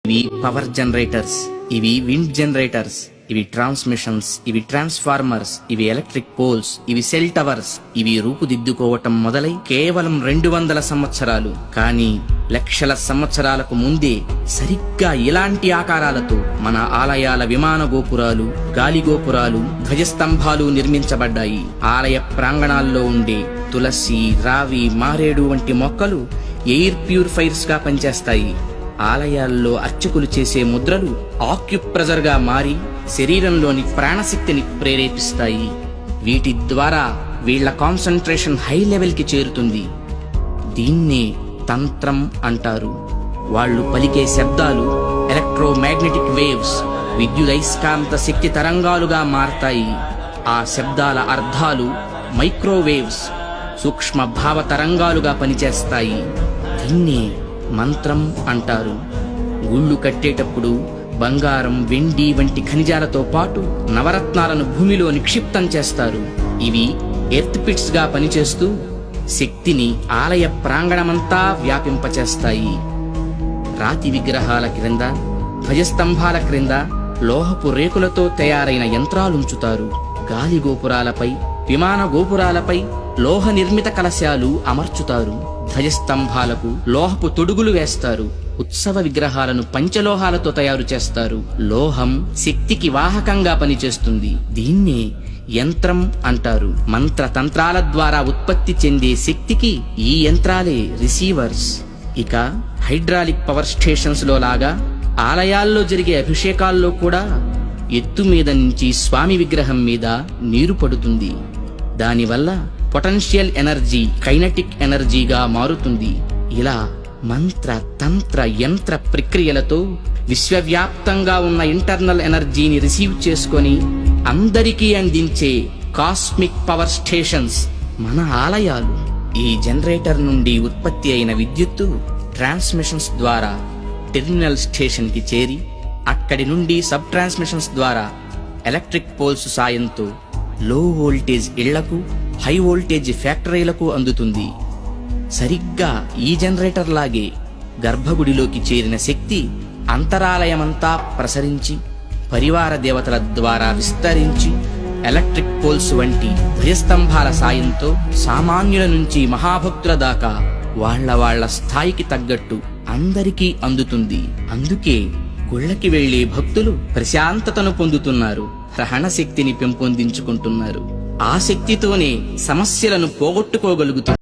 ఇవి power generators, ఇవి wind generators, ఇవి ట్రాన్స్మిషన్స్, ఇవి ట్రాన్స్ఫార్మర్స్, ఇవి ఎలక్ట్రిక్ పోల్స్, ఇవి సెల్ టవర్స్. ఇవి రూపుదిద్దుకోవటం మొదలై కేవలం 200 సంవత్సరాలు, కానీ లక్షల సంవత్సరాలకు ముందే సరిగ్గా ఇలాంటి ఆకారాలతో మన ఆలయాల విమాన గోపురాలు, గాలి గోపురాలు, ధ్వజస్తంభాలు నిర్మించబడ్డాయి. ఆలయ ప్రాంగణాల్లో ఉండే తులసి, రావి, మారేడు వంటి మొక్కలు ఎయిర్ ప్యూరిఫైర్స్ గా పనిచేస్తాయి. ఆలయాల్లో అర్చకులు చేసే ముద్రలు ఆక్యుప్రెజర్ గా మారి శరీరంలోని ప్రాణశక్తిని ప్రేరేపిస్తాయి. వీటి ద్వారా వీళ్ల కాన్సంట్రేషన్ హై లెవెల్ కి చేరుతుంది. దీన్నే తంత్రం అంటారు. వాళ్ళు పలికే శబ్దాలు ఎలక్ట్రోమాగ్నెటిక్ వేవ్స్, విద్యుదయస్కాంత శక్తి తరంగాలుగా మారతాయి. ఆ శబ్దాల అర్థాలు మైక్రోవేవ్స్, సూక్ష్మ భావ తరంగాలుగా పనిచేస్తాయి. దీన్నే మంత్రం అంటారు. గుళ్ళు కట్టేటప్పుడు బంగారం, వెండి వంటి ఖనిజాలతో పాటు నవరత్నాలను భూమిలో నిక్షిప్తం చేస్తారు. ఇవి ఎర్త్ పిట్స్ గా పనిచేస్తూ శక్తిని ఆలయ ప్రాంగణమంతా వ్యాపింపచేస్తాయి. రాతి విగ్రహాల క్రింద, ధ్వజస్తంభాల క్రింద లోహపు రేకులతో తయారైన యంత్రాలుంచుతారు. గాలి గోపురాలపై, విమాన గోపురాలపై లోహ నిర్మిత కలశాలు అమర్చుతారు. ధ్వజస్తంభాలకు లోహపు తొడుగులు వేస్తారు. ఉత్సవ విగ్రహాలను పంచలోహాలతో తయారు చేస్తారు. లోహం శక్తికి వాహకంగా పనిచేస్తుంది. దీన్నే యంత్రం అంటారు. మంత్రతంత్రాల ద్వారా ఉత్పత్తి చెందే శక్తికి ఈ యంత్రాలే రిసీవర్స్. ఇక హైడ్రాలిక్ పవర్ స్టేషన్స్ లో లాగా ఆలయాల్లో జరిగే అభిషేకాల్లో కూడా ఎత్తు మీద నుంచి స్వామి విగ్రహం మీద నీరు పడుతుంది. దానివల్ల పొటెన్షియల్ ఎనర్జీ కైనటిక్ ఎనర్జీగా మారుతుంది. ఇలా మంత్ర, తంత్ర, యంత్ర ప్రక్రియలతో విశ్వవ్యాప్తంగా ఉన్న ఇంటర్నల్ ఎనర్జీని రిసీవ్ చేసుకొని అందరికీ అందించే కాస్మిక్ పవర్ స్టేషన్స్ మన ఆలయాలు. ఈ జనరేటర్ నుండి ఉత్పత్తి అయిన విద్యుత్తు ట్రాన్స్మిషన్స్ ద్వారా టెర్మినల్ స్టేషన్ కి చేరి అక్కడి నుండి సబ్ ట్రాన్స్మిషన్స్ ద్వారా ఎలక్ట్రిక్ పోల్స్ సాయంతో లో వోల్టేజ్ ఇళ్లకు, హై వోల్టేజ్ ఫ్యాక్టరీలకు అందుతుంది. సరిగ్గా ఈ జనరేటర్ లాగే గర్భగుడిలోకి చేరిన శక్తి అంతరాలయమంతా ప్రసరించి పరివార దేవతల ద్వారా విస్తరించి ఎలక్ట్రిక్ పోల్స్ వంటి ధ్వజస్తంభాల సాయంతో సామాన్యుల నుంచి మహాభక్తుల దాకా వాళ్ళ స్థాయికి తగ్గట్టు అందరికీ అందుతుంది. అందుకే గుళ్ళకి వెళ్లే భక్తులు ప్రశాంతతను పొందుతున్నారు, గ్రహణ శక్తిని పెంపొందించుకుంటున్నారు. ఆ శక్తితోనే సమస్యలను పోగొట్టుకోగలుగుతున్నారు.